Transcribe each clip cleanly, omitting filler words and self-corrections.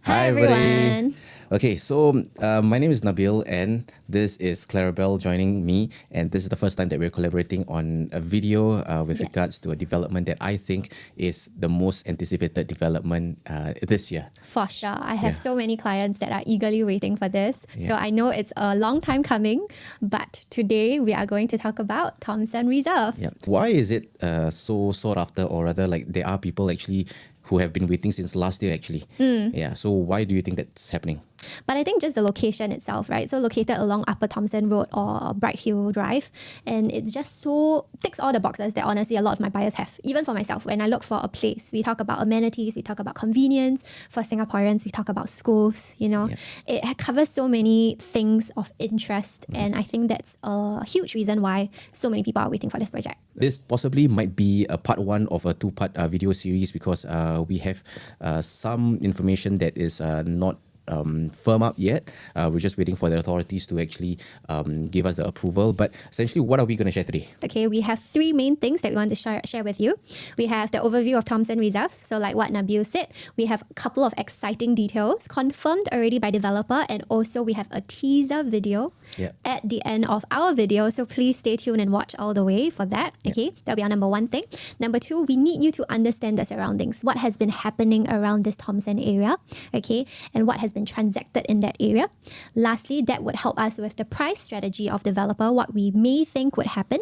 Hi everyone. Okay, so my name is Nabil and this is Clarabel joining me, and this is the first time that we're collaborating on a video with regards to a development that I think is the most anticipated development this year. For sure. I have so many clients that are eagerly waiting for this. So I know it's a long time coming, but today we are going to talk about Thomson Reserve. Yeah. Why is it so sought after, or rather like there are people actually who have been waiting since last year actually? Yeah. So why do you think that's happening? But I think just the location itself, right? So located along Upper Thomson Road or Bright Hill Drive. And it's just so, ticks all the boxes that honestly a lot of my buyers have. Even for myself, when I look for a place, we talk about amenities, we talk about convenience. For Singaporeans, we talk about schools, you know. It covers so many things of interest. And I think that's a huge reason why so many people are waiting for this project. This possibly might be a part one of a two-part video series, because we have some information that is not firm up yet. We're just waiting for the authorities to actually give us the approval. But essentially, what are we going to share today? Okay, we have three main things that we want to share with you. We have the overview of Thomson Reserve. So like what Nabil said, we have a couple of exciting details confirmed already by developer, and also we have a teaser video at the end of our video. So please stay tuned and watch all the way for that. Okay, that'll be our number one thing. Number two, we need you to understand the surroundings. What has been happening around this Thomson area, okay, and what has been transacted in that area. Lastly, that would help us with the price strategy of developer, what we may think would happen,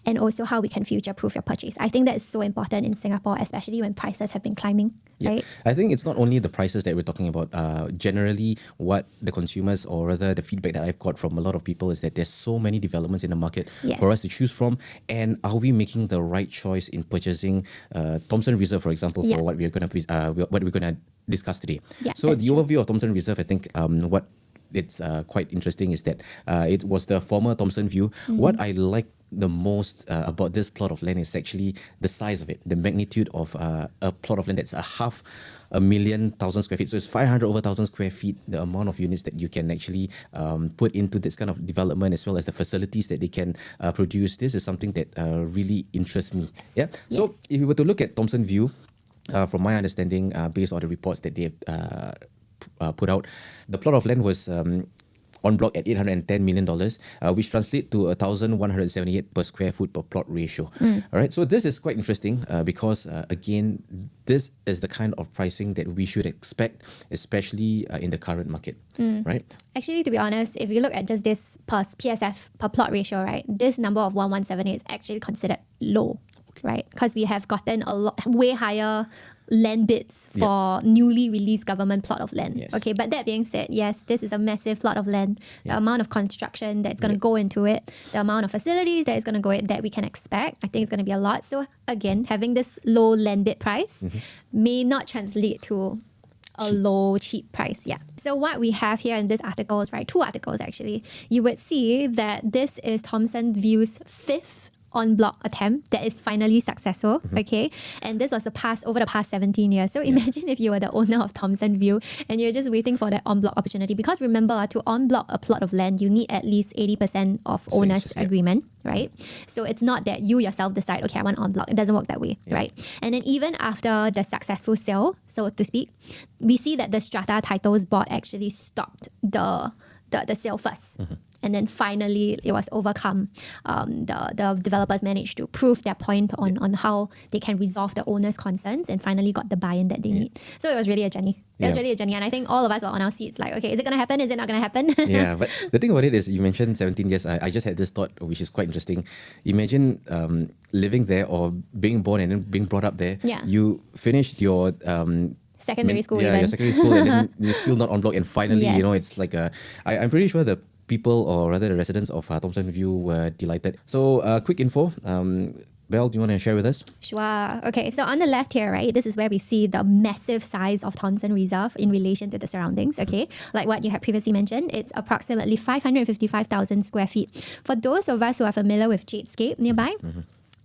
and also how we can future-proof your purchase. I think that is so important in Singapore, especially when prices have been climbing, right? I think it's not only the prices that we're talking about. Generally, what the consumers, or rather the feedback that I've got from a lot of people, is that there's so many developments in the market for us to choose from, and are we making the right choice in purchasing Thomson Reserve, for example, for what we're going to discuss today. So the overview of Thomson Reserve, I think what it's quite interesting is that it was the former Thomson View. What I like the most about this plot of land is actually the size of it, the magnitude of a plot of land that's 500,000 square feet. So it's 500 over 1,000 square feet, the amount of units that you can actually put into this kind of development, as well as the facilities that they can produce. This is something that really interests me. So if we were to look at Thomson View, from my understanding, based on the reports that they have put out, the plot of land was on block at $810 million, which translates to 1,178 per square foot per plot ratio. All right, so this is quite interesting because, again, this is the kind of pricing that we should expect, especially in the current market, right? Actually, to be honest, if you look at just this per PSF per plot ratio, right, this number of 1,178 is actually considered low. Right, because we have gotten a lot way higher land bids for newly released government plot of land. Okay, but that being said, yes, this is a massive plot of land. The amount of construction that's going to go into it, the amount of facilities that is going to go in, that we can expect, I think it's going to be a lot. So again, having this low land bid price may not translate to a low, cheap price. So what we have here in this article is, right, two articles actually. You would see that this is Thomson View's fifth Enbloc attempt that is finally successful, okay? And this was over the past 17 years. So imagine if you were the owner of Thomson View and you're just waiting for that Enbloc opportunity. Because remember, to Enbloc a plot of land, you need at least 80% of owner's agreement, right? So it's not that you yourself decide, okay, I want Enbloc. It doesn't work that way, right? And then even after the successful sale, so to speak, we see that the Strata Titles Board actually stopped the sale first. And then finally, it was overcome. The developers managed to prove their point on how they can resolve the owner's concerns and finally got the buy-in that they need. So it was really a journey. It was really a journey. And I think all of us were on our seats like, okay, is it going to happen? Is it not going to happen? But the thing about it is, you mentioned 17 years. I just had this thought, which is quite interesting. Imagine living there, or being born and then being brought up there. You finished your secondary school, your secondary school, and then you're still not on block, and finally, you know, it's like I'm pretty sure the people, or rather the residents of Thomson View, were delighted. So quick info, Belle, do you want to share with us? Sure. Okay, so on the left here, right, this is where we see the massive size of Thomson Reserve in relation to the surroundings, okay? Like what you had previously mentioned, it's approximately 555,000 square feet. For those of us who are familiar with Jadescape nearby,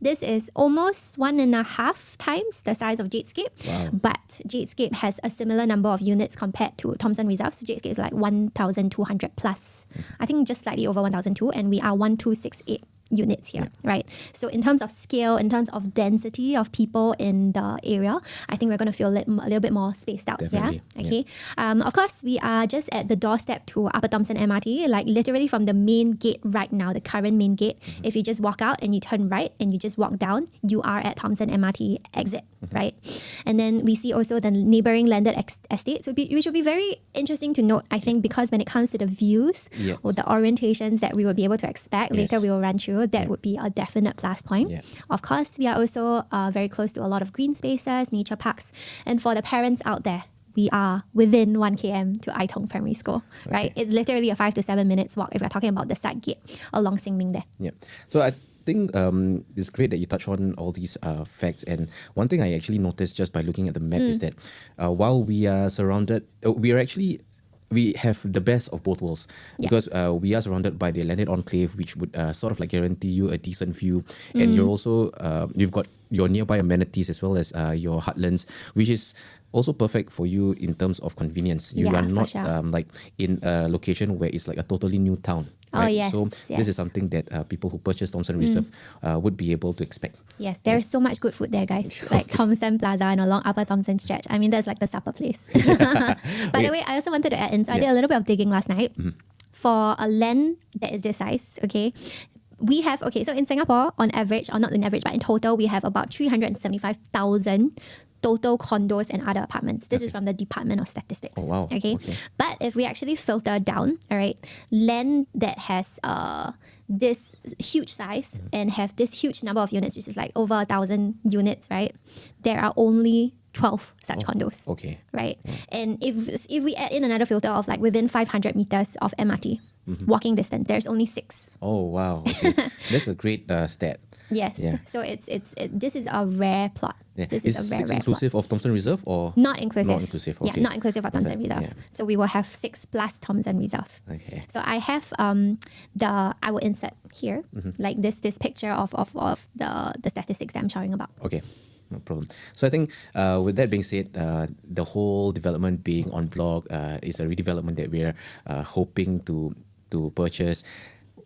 this is almost 1.5 times the size of Jadescape. But Jadescape has a similar number of units compared to Thomson Reserve. So Jadescape is like 1,200 plus. I think just slightly over 1,002, and we are 1,268. units here, right? So in terms of scale, in terms of density of people in the area, I think we're going to feel a little bit more spaced out. Definitely. Yeah. Okay. Of course, we are just at the doorstep to Upper Thomson MRT, like literally from the main gate right now, the current main gate. If you just walk out and you turn right and you just walk down, you are at Thomson MRT exit, right? And then we see also the neighboring landed estates, which will be very interesting to note, I think, because when it comes to the views or the orientations that we will be able to expect, later we will run through, that would be a definite plus point. Of course, we are also very close to a lot of green spaces, nature parks. And for the parents out there, we are within 1 km to Ai Tong Primary School, right? It's literally a 5 to 7 minutes walk if we're talking about the side gate along Sin Ming there. Yeah. So I think it's great that you touch on all these facts. And one thing I actually noticed just by looking at the map is that while we are surrounded, we have the best of both worlds because we are surrounded by the landed enclave, which would sort of like guarantee you a decent view. And you're also, you've got your nearby amenities as well as your heartlands, which is also perfect for you in terms of convenience. You are not like in a location where it's like a totally new town. Right? So this is something that people who purchase Thomson Reserve would be able to expect. Yes, there's so much good food there, guys. Like Thomson Plaza and along Upper Thomson Stretch. I mean, that's like the supper place. By the way, I also wanted to add in, so I did a little bit of digging last night. For a land that is this size, okay, we have, so in Singapore, on average, or not in average, but in total, we have about 375,000 total condos and other apartments. This is from the Department of Statistics. Oh, wow. Okay. But if we actually filter down, all right, land that has this huge size and have this huge number of units, which is like over 1,000 units, right? There are only 12 such condos. Okay. Right. And if we add in another filter of like within 500 meters of MRT, walking distance, there's only 6. Oh, wow. Okay. That's a great stat. Yes. Yeah. So this is a rare plot. Yeah. This is a rare inclusive plot. of Thomson Reserve or? Not inclusive. Not inclusive, okay. Yeah, not inclusive of Thomson Reserve. Yeah. So we will have 6 plus Thomson Reserve. Okay. So I have I will insert here like this picture of the statistics that I'm showing about. Okay. No problem. So I think with that being said, the whole development being Enbloc is a redevelopment that we're hoping to purchase.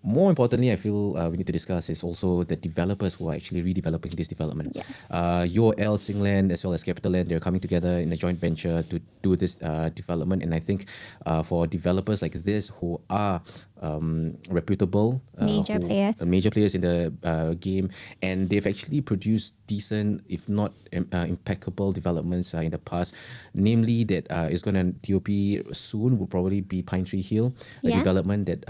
More importantly, I feel we need to discuss is also the developers who are actually redeveloping this development. Yes. UOL, Singland, as well as CapitaLand, they're coming together in a joint venture to do this development. And I think for developers like this who are reputable, major players in the game, and they've actually produced decent, if not impeccable developments in the past. Namely, that is going to TOP soon will probably be Pine Tree Hill, a development that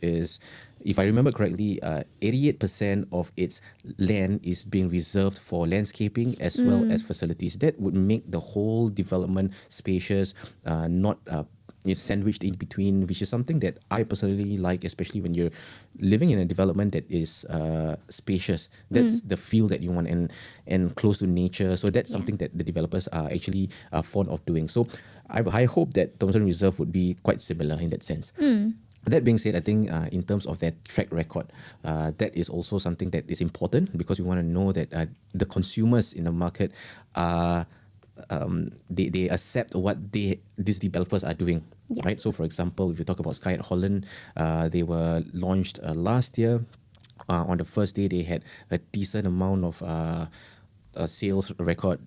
is, if I remember correctly, 88% of its land is being reserved for landscaping as well as facilities. That would make the whole development spacious, not is sandwiched in between, which is something that I personally like, especially when you're living in a development that is spacious. That's the feel that you want and close to nature. So that's something that the developers are actually fond of doing. So I hope that Thomson Reserve would be quite similar in that sense. That being said, I think in terms of that track record, that is also something that is important because we want to know that the consumers in the market are they accept what these developers are doing, right? So, for example, if you talk about Sky at Holland, they were launched last year. On the first day, they had a decent amount of sales record.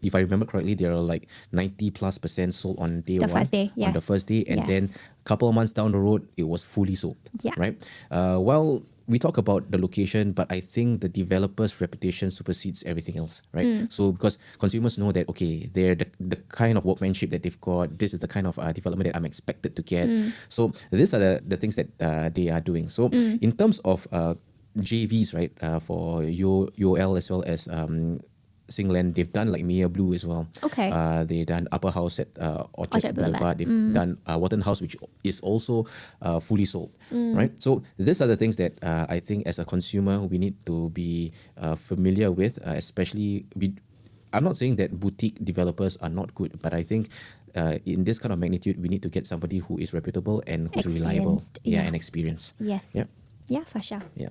If I remember correctly, there are like 90+% sold on day one. On the first day, and then a couple of months down the road, it was fully sold. Right. Well, we talk about the location, but I think the developer's reputation supersedes everything else, right? So because consumers know that, okay, they're the kind of workmanship that they've got, this is the kind of development that I'm expected to get. So these are the things that they are doing. So in terms of JVs, right, for UOL as well as Singland, they've done like Mia Blue as well. Okay. They've done Upper House at Orchard Boulevard. They've done Watten House, which is also fully sold, right? So these are the things that I think as a consumer we need to be familiar with, especially I'm not saying that boutique developers are not good, but I think in this kind of magnitude, we need to get somebody who is reputable and who's reliable. And experienced. Yes. Yeah. Yeah, for sure. Yeah.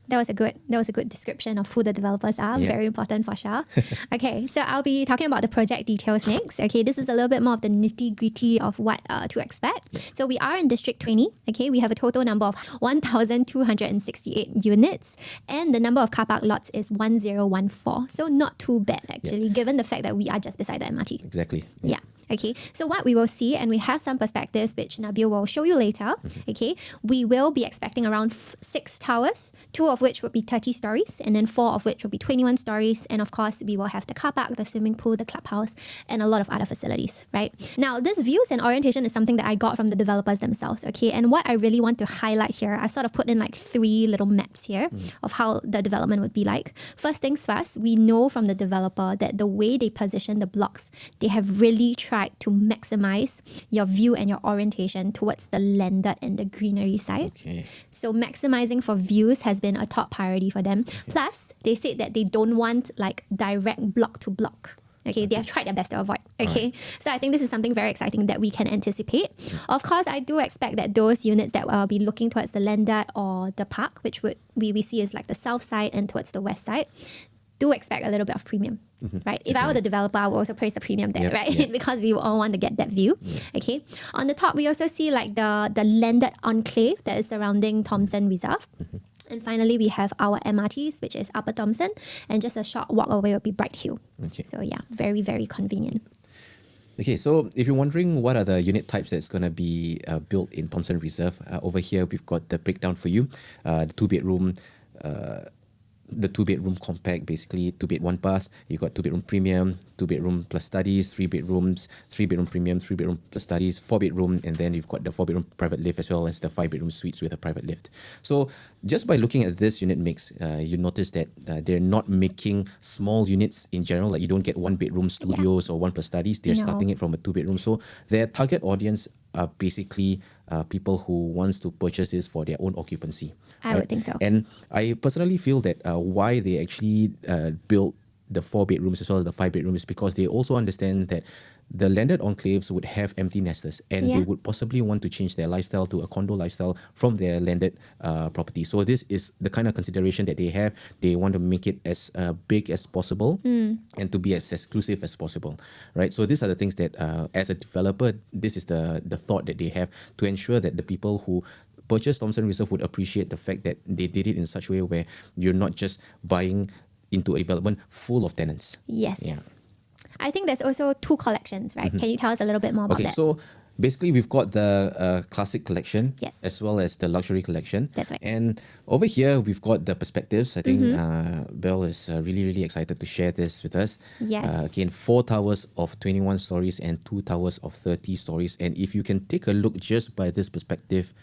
That was a good description of who the developers are. Yeah. Very important for sure. Okay, so I'll be talking about the project details next. Okay, this is a little bit more of the nitty-gritty of what to expect. Yeah. So we are in District 20. Okay, we have a total number of 1,268 units, and the number of car park lots is 1014. So not too bad actually, given the fact that we are just beside the MRT. Exactly. Yeah. Okay, so what we will see, and we have some perspectives which Nabil will show you later, okay, we will be expecting around 6 towers, 2 of which would be 30 stories, and then 4 of which will be 21 stories, and of course, we will have the car park, the swimming pool, the clubhouse, and a lot of other facilities, right? Now, this views and orientation is something that I got from the developers themselves, okay, and what I really want to highlight here, I sort of put in like 3 little maps here of how the development would be like. First things first, we know from the developer that the way they position the blocks, they have really tried to maximize your view and your orientation towards the landed and the greenery side. Okay. So maximizing for views has been a top priority for them. Plus, they said that they don't want like direct block to block. Okay, they have tried their best to avoid. Okay, so I think this is something very exciting that we can anticipate. Of course, I do expect that those units that will be looking towards the landed or the park, which would we see as like the south side and towards the west side, do expect a little bit of premium, right? If I were the developer, I would also praise the premium there, right? Because we all want to get that view, okay? On the top, we also see like the landed enclave that is surrounding Thomson Reserve. And finally, we have our MRTs, which is Upper Thomson, and just a short walk away will be Bright Hill. Okay. So yeah, very, very convenient. Okay, so if you're wondering what are the unit types that's going to be built in Thomson Reserve, over here we've got the breakdown for you. The two-bedroom compact, basically 2-bed 1-bath. You've got 2-bedroom premium, 2-bedroom plus studies, 3 bedrooms, 3-bedroom premium, 3-bedroom plus studies, 4-bedroom, and then you've got the 4-bedroom private lift as well as the 5-bedroom suites with a private lift. So just by looking at this unit mix, you notice that they're not making small units in general, like you don't get 1-bedroom studios or 1 plus studies. They're starting it from a 2-bedroom. So their target audience are basically people who wants to purchase this for their own occupancy. I would think so. And I personally feel that why they actually built the 4 bedrooms as well as the 5 bedrooms is because they also understand that the landed enclaves would have empty nesters and they would possibly want to change their lifestyle to a condo lifestyle from their landed property. So this is the kind of consideration that they have. They want to make it as big as possible and to be as exclusive as possible, right? So these are the things that as a developer, this is the thought that they have to ensure that the people who purchase Thomson Reserve would appreciate the fact that they did it in such a way where you're not just buying into a development full of tenants. Yes. Yeah. I think there's also 2 collections, right? Can you tell us a little bit more about that? So basically we've got the classic collection as well as the luxury collection. That's right. And over here we've got the perspectives. I think Belle is really excited to share this with us. Yes. Again, 4 towers of 21 stories and 2 towers of 30 stories. And if you can take a look just by this perspective,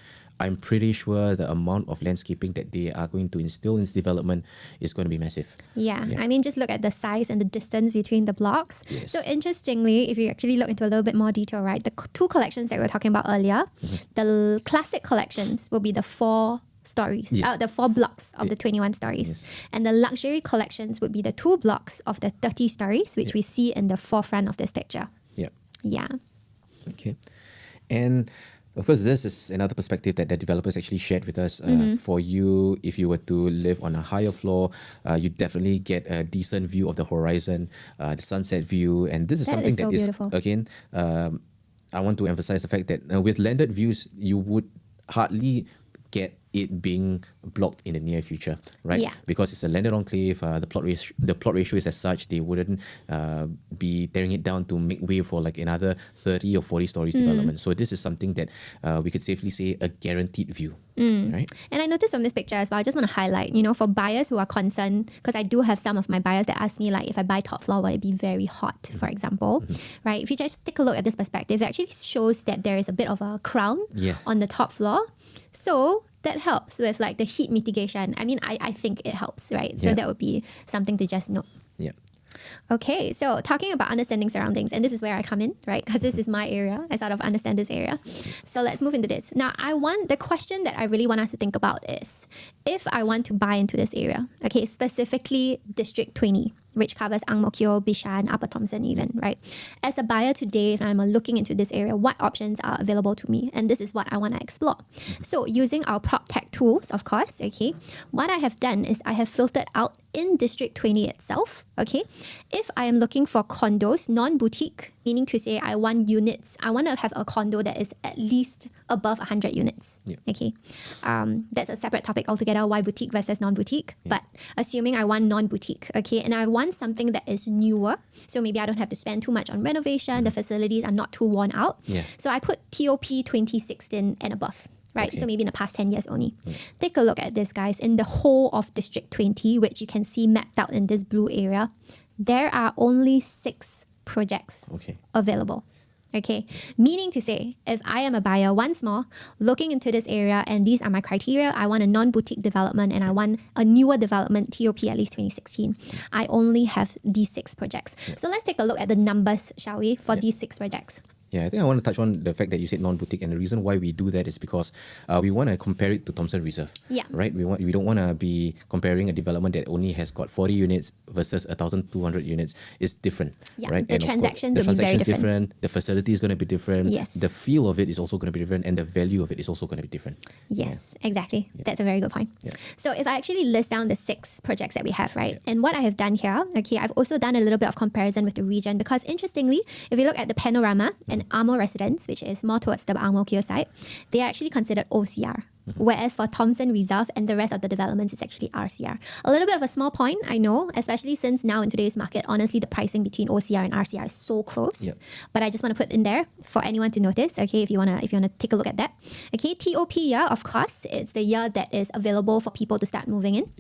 I'm pretty sure the amount of landscaping that they are going to instill in this development is going to be massive. Yeah. I mean, just look at the size and the distance between the blocks. Yes. So interestingly, if you actually look into a little bit more detail, right, the 2 collections that we were talking about earlier, the classic collections will be the 4 stories, the 4 blocks of the 21 stories. And the luxury collections would be the 2 blocks of the 30 stories, which we see in the forefront of this picture. Yeah. Okay. And of course, this is another perspective that the developers actually shared with us. For you, if you were to live on a higher floor, you definitely get a decent view of the horizon, the sunset view. And this is something that is, again, I want to emphasize the fact that with landed views, you would hardly get it being blocked in the near future, right? Yeah. Because it's a landed enclave, the plot ratio is as such, they wouldn't be tearing it down to make way for like another 30 or 40 stories development. So this is something that we could safely say a guaranteed view, right? And I noticed from this picture as well, I just want to highlight, for buyers who are concerned, because I do have some of my buyers that ask me like, if I buy top floor, will it be very hot, for example, right? If you just take a look at this perspective, it actually shows that there is a bit of a crown on the top floor. So that helps with like the heat mitigation. I mean, I think it helps, right? So that would be something to just note. Yeah. Okay, so talking about understanding surroundings, and this is where I come in, right? Because this is my area. I sort of understand this area. So let's move into this. Now, the question that I really want us to think about is, if I want to buy into this area, okay, specifically District 20, which covers Ang Mo Kio, Bishan, Upper Thomson even, right? As a buyer today, if I'm looking into this area, what options are available to me? And this is what I want to explore. So using our prop tech tools, of course, okay, what I have done is I have filtered out in District 20 itself, okay? If I am looking for condos, non-boutique, meaning to say I want units, I want to have a condo that is at least above 100 units, okay? That's a separate topic altogether, why boutique versus non-boutique, but assuming I want non-boutique, okay, and I want something that is newer, so maybe I don't have to spend too much on renovation, the facilities are not too worn out, so I put TOP 2016 and above. Right, so maybe in the past 10 years only. Take a look at this, guys. In the whole of District 20, which you can see mapped out in this blue area, there are only 6 projects available. Okay, meaning to say, if I am a buyer, once more, looking into this area, and these are my criteria, I want a non-boutique development and I want a newer development, TOP at least 2016. I only have these 6 projects. So let's take a look at the numbers, shall we, for these 6 projects. Yeah, I think I want to touch on the fact that you said non-boutique, and the reason why we do that is because we want to compare it to Thomson Reserve. Yeah. Right? We don't want to be comparing a development that only has got 40 units versus 1,200 units. It's different. Yeah. Right? The and transactions of course, will be very different. The facility is going to be different. Yes. The feel of it is also going to be different, and the value of it is also going to be different. Yes, exactly. That's a very good point. Yeah. So if I actually list down the 6 projects that we have, right? And what I have done here, okay, I've also done a little bit of comparison with the region, because interestingly, if you look at the Panorama and Amo Residence, which is more towards the Ang Mo Kio side, they are actually considered OCR. Whereas for Thomson Reserve and the rest of the developments, it's actually RCR. A little bit of a small point, I know, especially since now in today's market, honestly, the pricing between OCR and RCR is so close. But I just want to put in there for anyone to notice, okay, if you wanna take a look at that. Okay, TOP year, of course, it's the year that is available for people to start moving in.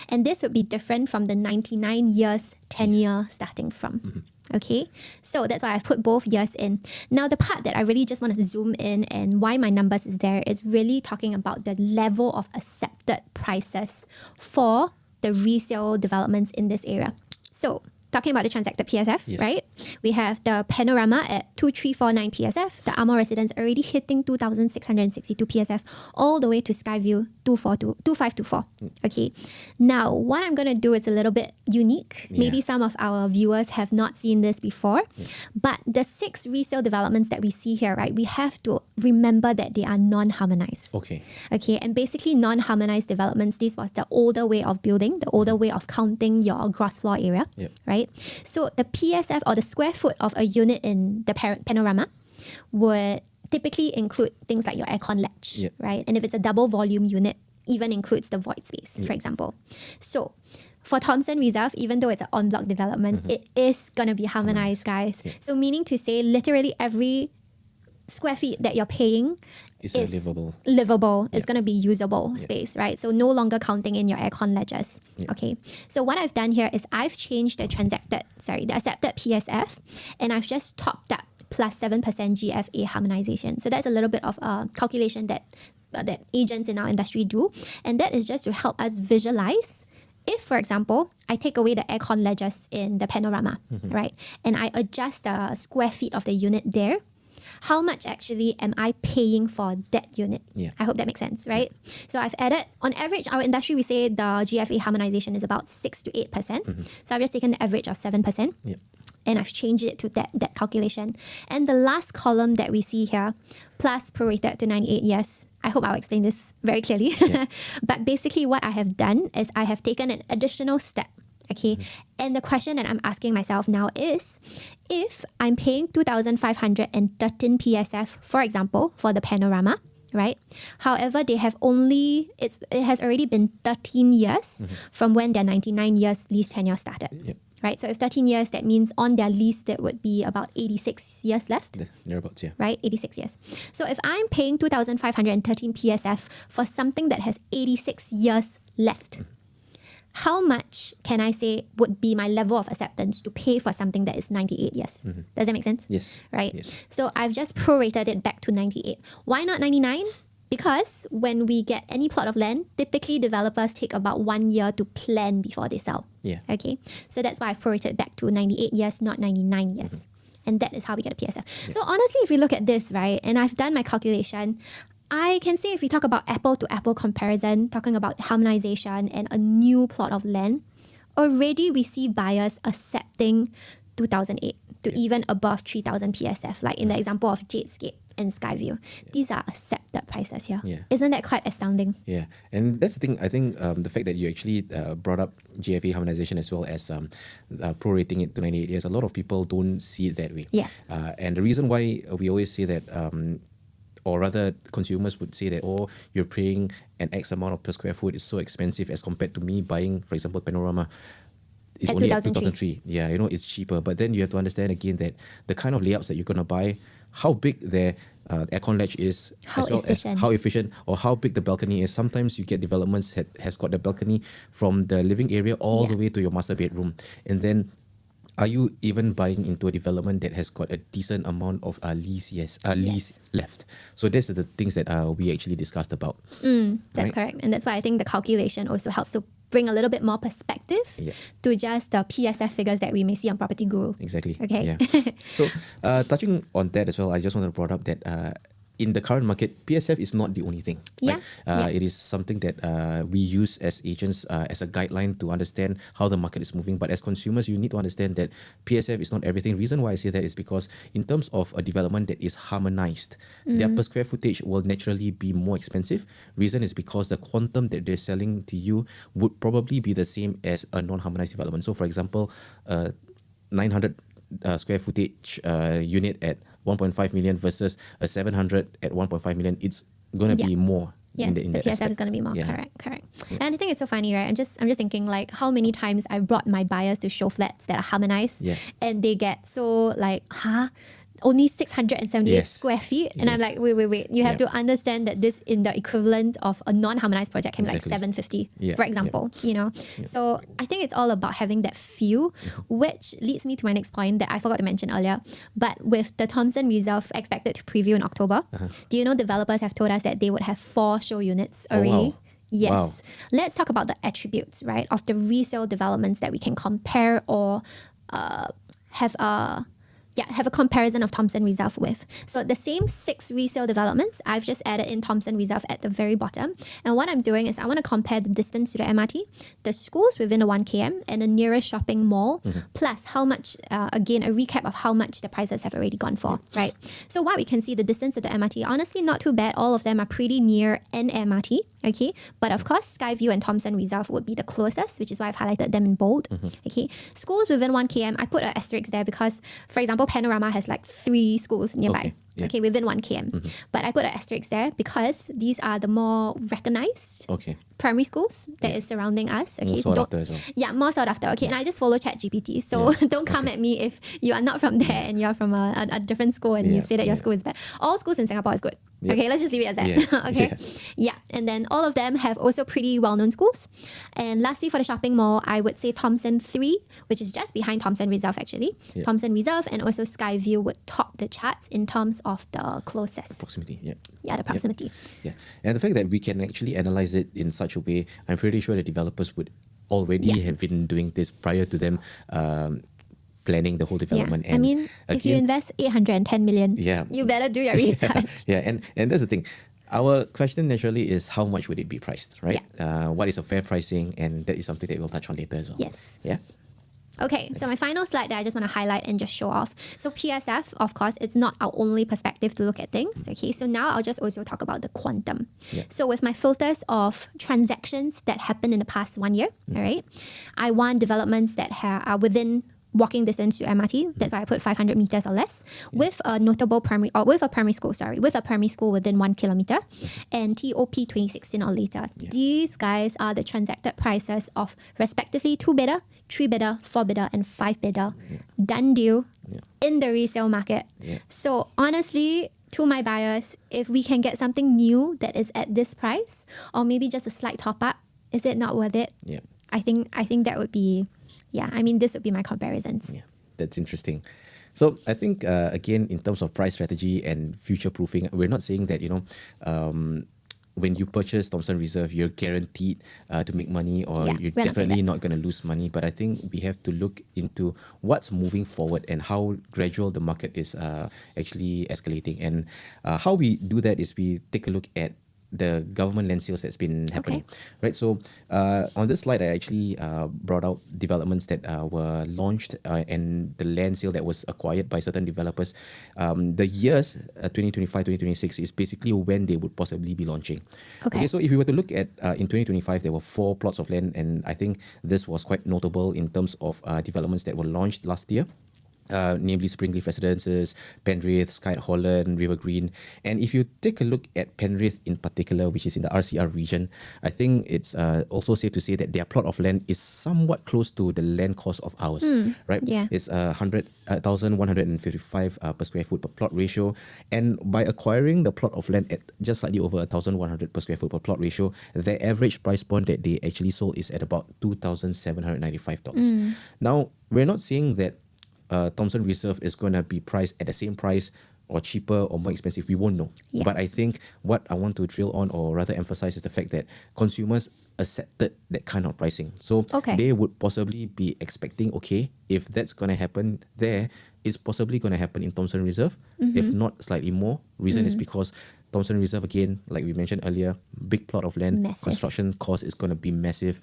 And this would be different from the 99 years tenure starting from. Okay, so that's why I've put both years in. Now, the part that I really just want to zoom in and why my numbers is there is really talking about the level of accepted prices for the resale developments in this area. So, talking about the transacted PSF, right? We have the Panorama at 2349 PSF, the Amo Residence already hitting 2,662 PSF, all the way to Skyview 2524. Okay. Now, what I'm going to do is a little bit unique. Maybe some of our viewers have not seen this before, but the 6 resale developments that we see here, right? We have to remember that they are non-harmonized. Okay, and basically non-harmonized developments, this was the older way of building, the older way of counting your gross floor area, right? So the PSF or the square foot of a unit in the Panorama would typically include things like your aircon ledge, right? And if it's a double volume unit, even includes the void space, for example. So for Thomson Reserve, even though it's an en-bloc development, it is going to be harmonized, guys. So meaning to say, literally every square feet that you're paying is livable. It's going to be usable space, right? So no longer counting in your aircon ledges. Okay. So what I've done here is I've changed the accepted PSF, and I've just topped up plus 7% GFA harmonization. So that's a little bit of a calculation that agents in our industry do, and that is just to help us visualize. If, for example, I take away the aircon ledges in the Panorama, right, and I adjust the square feet of the unit there, how much actually am I paying for that unit? I hope that makes sense, right? So I've added, on average, our industry, we say the GFA harmonization is about 6 to 8%. So I've just taken the average of 7%. And I've changed it to that calculation. And the last column that we see here, plus prorated to 98 years. I hope I'll explain this very clearly. But basically what I have done is I have taken an additional step. Okay, and the question that I'm asking myself now is, if I'm paying 2,513 PSF, for example, for the Panorama, right? However, it has already been 13 years from when their 99 years lease tenure started. Right, so if 13 years, that means on their lease, that would be about 86 years left. Thereabouts, right, 86 years. So if I'm paying 2,513 PSF for something that has 86 years left, how much can I say would be my level of acceptance to pay for something that is 98 years? Does that make sense? Yes. Right? Yes. So I've just prorated it back to 98. Why not 99? Because when we get any plot of land, typically developers take about 1 year to plan before they sell. Yeah. Okay. So that's why I've prorated back to 98 years, not 99 years. And that is how we get a PSF. Yeah. So honestly, if we look at this, right, and I've done my calculation, I can say if we talk about apple to apple comparison, talking about harmonization and a new plot of land, already we see buyers accepting 2008 to even above 3000 PSF, like in the example of Jadescape and Skyview. These are accepted prices here. Yeah. Isn't that quite astounding? Yeah, and that's the thing. I think the fact that you actually brought up GFA harmonization as well as prorating it to 98 years, a lot of people don't see it that way. Yes. And the reason why we always say that, or rather consumers would say that, oh, you're paying an X amount of per square foot, is so expensive as compared to me buying, for example, Panorama. It's At only at 2003. 2003. Yeah, it's cheaper. But then you have to understand again that the kind of layouts that you're going to buy, how big their aircon ledge is, as well as how efficient or how big the balcony is. Sometimes you get developments that has got the balcony from the living area all the way to your master bedroom. And then are you even buying into a development that has got a decent amount of lease left? So these are the things that we actually discussed about. That's correct. And that's why I think the calculation also helps to bring a little bit more perspective to just the PSF figures that we may see on Property Guru. Exactly. Okay. Yeah. So touching on that as well, I just want to bring up that in the current market, PSF is not the only thing. Right? It is something that we use as agents as a guideline to understand how the market is moving. But as consumers, you need to understand that PSF is not everything. The reason why I say that is because in terms of a development that is harmonized, their per square footage will naturally be more expensive. Reason is because the quantum that they're selling to you would probably be the same as a non-harmonized development. So for example, 900 square footage unit at 1.5 million versus a 700 at 1.5 million, it's going to be more. Yes, the PSF is going to be more. Correct. Yeah. And I think it's so funny, right? I'm just thinking like how many times I brought my buyers to show flats that are harmonized and they get so like, only 678 square feet. And I'm like, wait. You have to understand that this in the equivalent of a non-harmonized project can be like 750, for example, So I think it's all about having that feel, which leads me to my next point that I forgot to mention earlier. But with the Thomson Reserve expected to preview in October, do you know developers have told us that they would have 4 show units already? Oh, wow. Yes. Wow. Let's talk about the attributes, right, of the resale developments that we can compare or have a comparison of Thomson Reserve with. So the same 6 resale developments, I've just added in Thomson Reserve at the very bottom. And what I'm doing is I want to compare the distance to the MRT, the schools within the 1 km, and the nearest shopping mall, plus how much, again, a recap of how much the prices have already gone for, right? So what we can see, the distance to the MRT, honestly, not too bad. All of them are pretty near an MRT, okay? But of course, Skyview and Thomson Reserve would be the closest, which is why I've highlighted them in bold, okay? Schools within 1 km, I put an asterisk there because, for example, Panorama has like 3 schools nearby. Okay, within 1 km. But I put an asterisk there because these are the more recognized primary schools that is surrounding us. Okay, more sought after as well. Yeah, more sought after. Okay, and I just follow ChatGPT. So don't come at me if you are not from there and you're from a different school and you say that your school is bad. All schools in Singapore is good. Okay, let's just leave it as that. Okay. And then all of them have also pretty well-known schools. And lastly, for the shopping mall, I would say Thomson 3, which is just behind Thomson Reserve actually. Thomson Reserve and also Skyview would top the charts in terms of the closest. Proximity, the proximity. And the fact that we can actually analyze it in such a way, I'm pretty sure the developers would already have been doing this prior to them planning the whole development. And I mean, if you invest 810 million, you better do your research. And that's the thing. Our question naturally is how much would it be priced, right? What is a fair pricing? And that is something that we'll touch on later as well. Yes. Yeah. Okay, so my final slide that I just want to highlight and just show off. So PSF, of course, it's not our only perspective to look at things. Okay, so now I'll just also talk about the quantum. So with my filters of transactions that happened in the past 1 year, all right, I want developments that are within walking distance to MRT. That's why I put 500 meters or less with a with a primary school within 1 kilometer and TOP 2016 or later. These guys are the transacted prices of respectively 2 bidder, 3 bidder, 4 bidder, and 5 bidder. Done deal in the resale market. So honestly, to my buyers, if we can get something new that is at this price, or maybe just a slight top up, is it not worth it? I think that would be. This would be my comparisons. That's interesting. So I think, again, in terms of price strategy and future proofing, we're not saying that, when you purchase Thomson Reserve, you're guaranteed to make money, or you're we're not saying definitely that. not going to lose money. But I think we have to look into what's moving forward and how gradual the market is actually escalating. And how we do that is we take a look at the government land sales that's been happening, right? So on this slide, I actually brought out developments that were launched and the land sale that was acquired by certain developers. The years 2025, 2026 is basically when they would possibly be launching. Okay, so if we were to look at in 2025, there were 4 plots of land, and I think this was quite notable in terms of developments that were launched last year. Namely Springleaf Residences, Penrith, Sky Holland, River Green. And if you take a look at Penrith in particular, which is in the RCR region, I think it's also safe to say that their plot of land is somewhat close to the land cost of ours, right? Yeah. It's 1,155 per square foot per plot ratio. And by acquiring the plot of land at just slightly over 1,100 per square foot per plot ratio, the average price point that they actually sold is at about $2,795. Now, we're not saying that Thomson Reserve is going to be priced at the same price or cheaper or more expensive. We won't know. Yeah. But I think what I want to drill on, or rather emphasize, is the fact that consumers accepted that kind of pricing. So they would possibly be expecting, okay, if that's going to happen there, it's possibly going to happen in Thomson Reserve, if not slightly more. Reason is because Thomson Reserve, again, like we mentioned earlier, big plot of land, construction cost is going to be massive,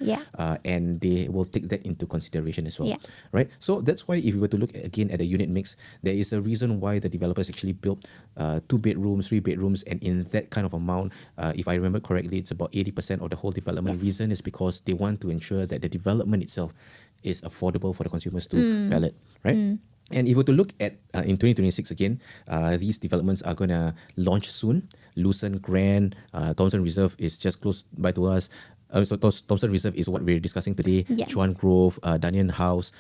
and they will take that into consideration as well, right? So that's why if we were to look again at the unit mix, there is a reason why the developers actually built 2 bedrooms, 3 bedrooms, and in that kind of amount, if I remember correctly, it's about 80% of the whole development. Reason is because they want to ensure that the development itself is affordable for the consumers to ballot, right? And if we were to look at in 2026 again, these developments are going to launch soon. Lucerne, Grand, Thomson Reserve is just close by to us. So Thomson Reserve is what we're discussing today. Chuan Grove, Dunyan House.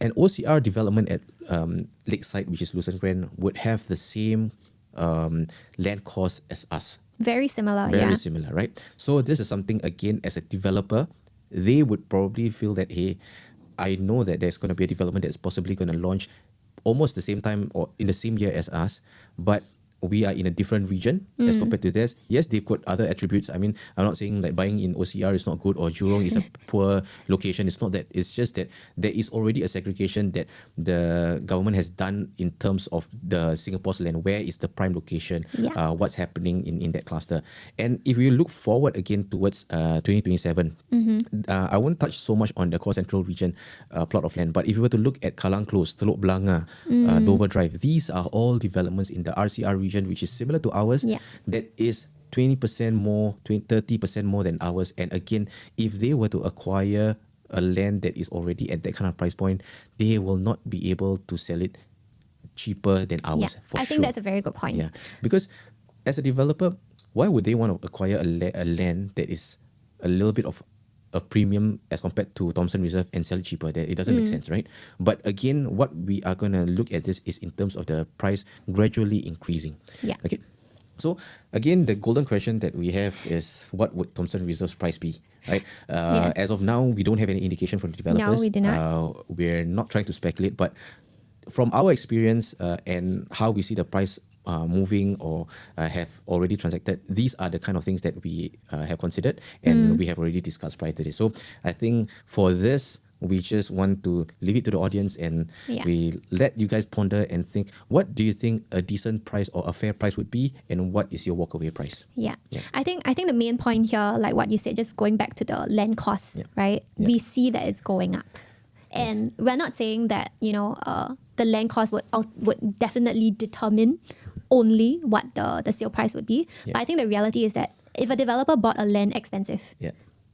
An OCR development at Lakeside, which is Lucerne Grand, would have the same land cost as us. Very similar, Very similar, right? So this is something, again, as a developer, they would probably feel that, hey, I know that there's going to be a development that's possibly going to launch almost the same time or in the same year as us, but we are in a different region as compared to this. Yes, they've got other attributes. I mean, I'm not saying that buying in OCR is not good or Jurong is a poor location. It's not that. It's just that there is already a segregation that the government has done in terms of the Singapore's land. Where is the prime location? What's happening in that cluster? And if we look forward again towards 2027, I won't touch so much on the core central region plot of land. But if we were to look at Kallang Close, Telok Blangah, Dover Drive, these are all developments in the RCR region, which is similar to ours, that is 20% more, 30% more than ours. And again, if they were to acquire a land that is already at that kind of price point, they will not be able to sell it cheaper than ours. For I think that's a very good point. Yeah, because as a developer, why would they want to acquire a land that is a little bit of a premium as compared to Thomson Reserve and sell it cheaper? That it doesn't make sense, right? But again, what we are going to look at this is in terms of the price gradually increasing. Okay. So again, the golden question that we have is, what would Thomson Reserve's price be, right? As of now, we don't have any indication from the developers. No, we do not. We're not trying to speculate, but from our experience and how we see the price moving or have already transacted, these are the kind of things that we have considered and we have already discussed prior to this. So I think for this, we just want to leave it to the audience and we let you guys ponder and think, what do you think a decent price or a fair price would be, and what is your walkaway price? I think the main point here, like what you said, just going back to the land costs, right? We see that it's going up. And we're not saying that, the land cost would definitely determine only what the sale price would be. But I think the reality is that if a developer bought a land expensive,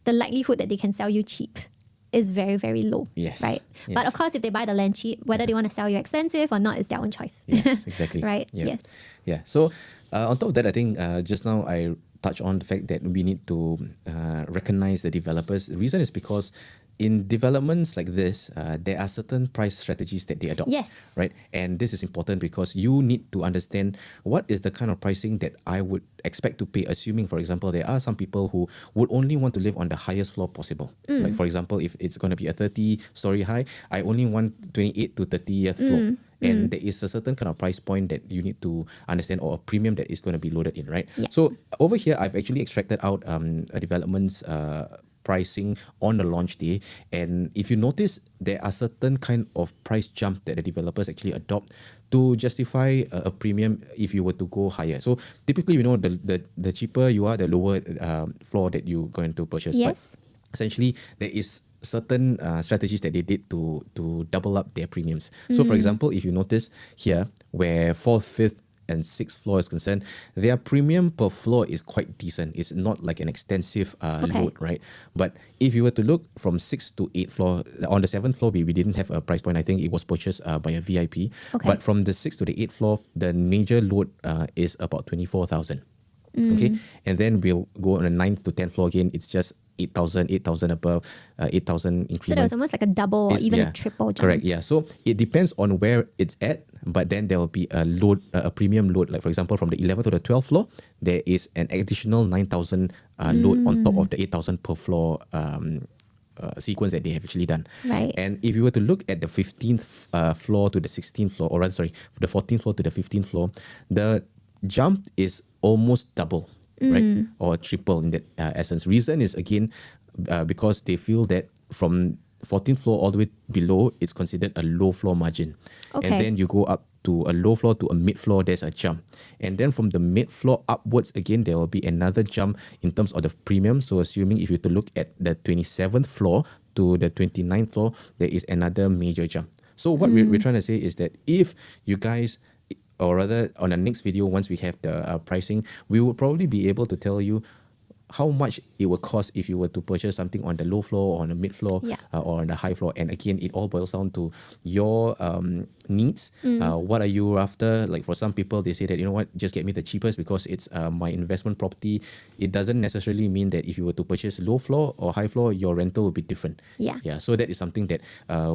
the likelihood that they can sell you cheap is very, very low, right? But of course, if they buy the land cheap, whether they want to sell you expensive or not is their own choice. Yes, exactly. Right? Yeah. So on top of that, I think just now I touched on the fact that we need to recognize the developers. The reason is because in developments like this, there are certain price strategies that they adopt. Yes. Right. And this is important because you need to understand what is the kind of pricing that I would expect to pay, assuming, for example, there are some people who would only want to live on the highest floor possible. Like, for example, if it's going to be a 30-story high, I only want 28 to 30th floor. And there is a certain kind of price point that you need to understand, or a premium that is going to be loaded in, right? Yeah. So over here, I've actually extracted out a development's pricing on the launch day. And if you notice, there are certain kind of price jump that the developers actually adopt to justify a premium if you were to go higher. So typically, the cheaper you are, the lower floor that you're going to purchase. Yes. But essentially, there is certain strategies that they did to double up their premiums. So for example, if you notice here, where 4th, 5th, and 6th floor is concerned, their premium per floor is quite decent. It's not like an extensive load, right? But if you were to look from 6th to 8th floor, on the 7th floor, we didn't have a price point. I think it was purchased by a VIP. Okay. But from the 6th to the 8th floor, the major load is about 24,000. Okay, and then we'll go on the 9th to 10th floor again. It's just 8,000 above, 8,000 increment. So there was almost like a double or even a triple jump. Correct, yeah. So it depends on where it's at, but then there will be a load, a premium load. Like for example, from the 11th to the 12th floor, there is an additional 9,000 load on top of the 8,000 per floor sequence that they have actually done. Right. And if you were to look at the 15th floor to the 16th floor, or rather, sorry, the 14th floor to the 15th floor, the jump is almost double, right? Or triple in that essence. Reason is, again, because they feel that from 14th floor all the way below, it's considered a low floor margin. Okay. And then you go up to a low floor to a mid floor, there's a jump. And then from the mid floor upwards, again, there will be another jump in terms of the premium. So assuming if you were to look at the 27th floor to the 29th floor, there is another major jump. So what we're trying to say is that if you guys, or rather on the next video, once we have the pricing, we will probably be able to tell you how much it will cost if you were to purchase something on the low floor or on the mid floor or on the high floor. And again, it all boils down to your needs. What are you after? Like for some people, they say that, you know what, just get me the cheapest because it's my investment property. It doesn't necessarily mean that if you were to purchase low floor or high floor, your rental will be different. Yeah. So that is something that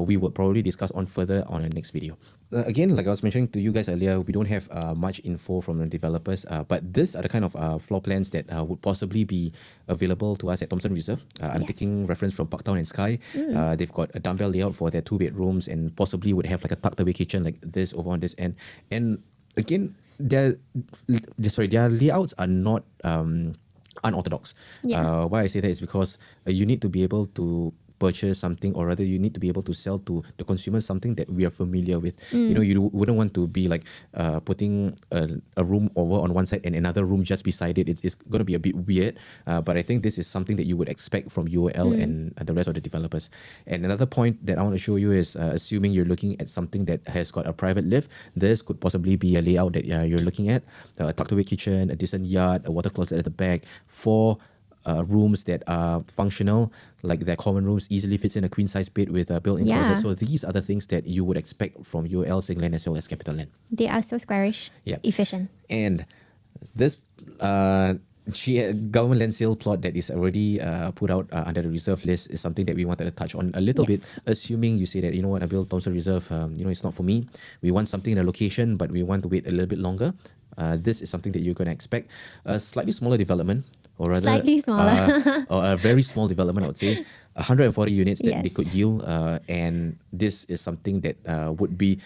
we would probably discuss on further on the next video. Again, like I was mentioning to you guys earlier, we don't have much info from the developers, but these are the kind of floor plans that would possibly be available to us at Thomson Reserve. I'm taking reference from Parktown and Sky. They've got a dumbbell layout for their 2 bedrooms and possibly would have like a tucked away kitchen like this over on this end. And again, their layouts are not unorthodox. Why I say that is because you need to be able to purchase something, or rather you need to be able to sell to the consumers something that we are familiar with. You know, you wouldn't want to be like putting a room over on one side and another room just beside it. It's going to be a bit weird, but I think this is something that you would expect from UOL and the rest of the developers. And another point that I want to show you is assuming you're looking at something that has got a private lift, this could possibly be a layout that you're looking at. A tucked away kitchen, a decent yard, a water closet at the back, 4 rooms that are functional, like their common rooms, easily fits in a queen size bed with a built-in closet. So these are the things that you would expect from UOL, Singland, as well as CapitaLand. They are so squarish, efficient. And this government land sale plot that is already put out under the reserve list is something that we wanted to touch on a little bit, assuming you say that, you know what, I built Thomson Reserve, it's not for me. We want something in a location, but we want to wait a little bit longer. This is something that you're going to expect. A slightly smaller development, or rather slightly smaller, or a very small development, I would say. 140 units that they could yield, and this is something that would be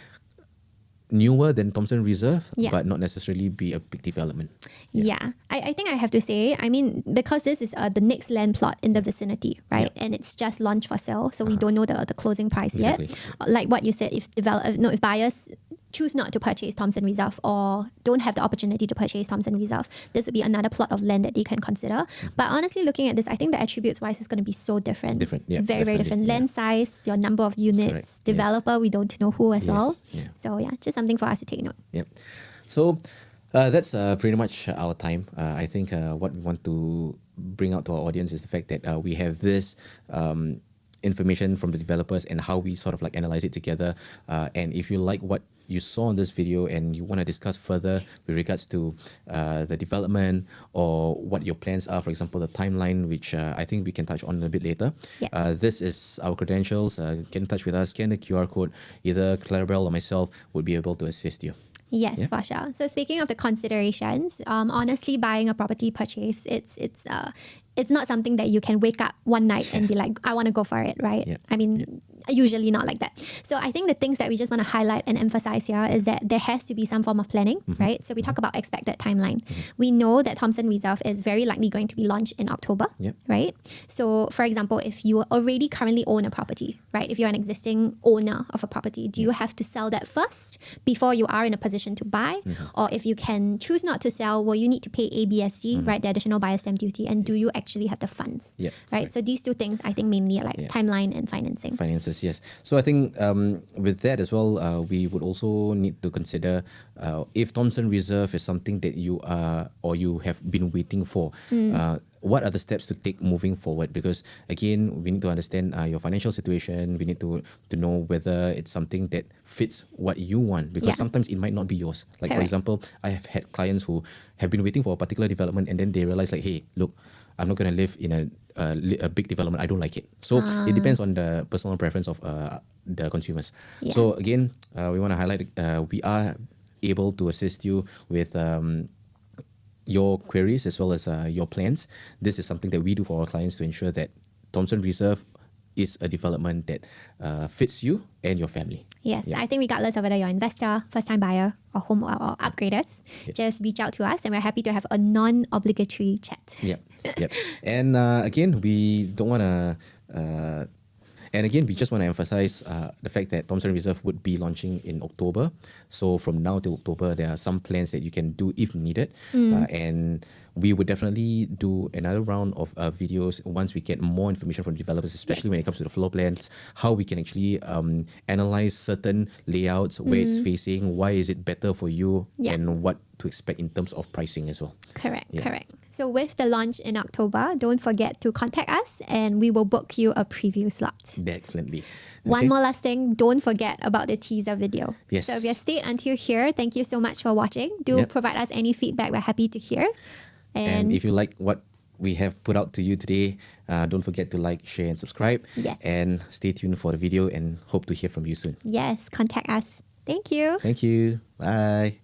newer than Thomson Reserve, but not necessarily be a big development. I think I have to say, I mean, because this is the next land plot in the vicinity, right? And it's just launched for sale, so we don't know the closing price yet. Like what you said, if buyers choose not to purchase Thomson Reserve or don't have the opportunity to purchase Thomson Reserve, this would be another plot of land that they can consider. But honestly, looking at this, I think the attributes wise is going to be so different. Very different. Land size, your number of units, developer, we don't know who as well. So just something for us to take note. So that's pretty much our time. I think what we want to bring out to our audience is the fact that we have this information from the developers and how we sort of like analyze it together. And if you like what you saw in this video and you want to discuss further with regards to the development or what your plans are, for example, the timeline, which I think we can touch on a bit later. Yes. This is our credentials. Get in touch with us, scan the QR code. Either Clarabel or myself would be able to assist you. Yes, for sure. So speaking of the considerations, honestly, buying a property purchase, it's not something that you can wake up one night and be like, I want to go for it, right? Yeah. I mean, usually not like that. So I think the things that we just want to highlight and emphasize here is that there has to be some form of planning, right? So we talk about expected timeline. We know that Thomson Reserve is very likely going to be launched in October, right? So for example, if you already currently own a property, right? If you're an existing owner of a property, do you have to sell that first before you are in a position to buy? Or if you can choose not to sell, will you need to pay ABSD, right? The additional buyer stamp duty, and do you actually have the funds, right? So these two things, I think mainly are like timeline and financing. Finances, yes. So I think with that as well, we would also need to consider if Thomson Reserve is something that you are or you have been waiting for. What are the steps to take moving forward? Because again, we need to understand your financial situation. We need to know whether it's something that fits what you want, because sometimes it might not be yours. Like for example, I have had clients who have been waiting for a particular development and then they realize like, hey, look, I'm not going to live in a big development. I don't like it. So it depends on the personal preference of the consumers. So again, we want to highlight we are able to assist you with your queries as well as your plans. This is something that we do for our clients to ensure that Thomson Reserve is a development that fits you and your family. Yes, I think regardless of whether you're an investor, first-time buyer, or home or upgraders, just reach out to us and we're happy to have a non-obligatory chat. And again, we don't want to... and again, we just want to emphasize the fact that Thomson Reserve would be launching in October. So from now till October, there are some plans that you can do if needed. And we would definitely do another round of videos once we get more information from developers, especially when it comes to the floor plans, how we can actually analyze certain layouts, where it's facing, why is it better for you, and what to expect in terms of pricing as well. Correct. So with the launch in October, don't forget to contact us and we will book you a preview slot. Definitely. One more last thing, don't forget about the teaser video. Yes. So if you stayed until here, thank you so much for watching. Do provide us any feedback. We're happy to hear. And if you like what we have put out to you today, don't forget to like, share and subscribe. And stay tuned for the video and hope to hear from you soon. Yes, contact us. Thank you. Thank you. Bye.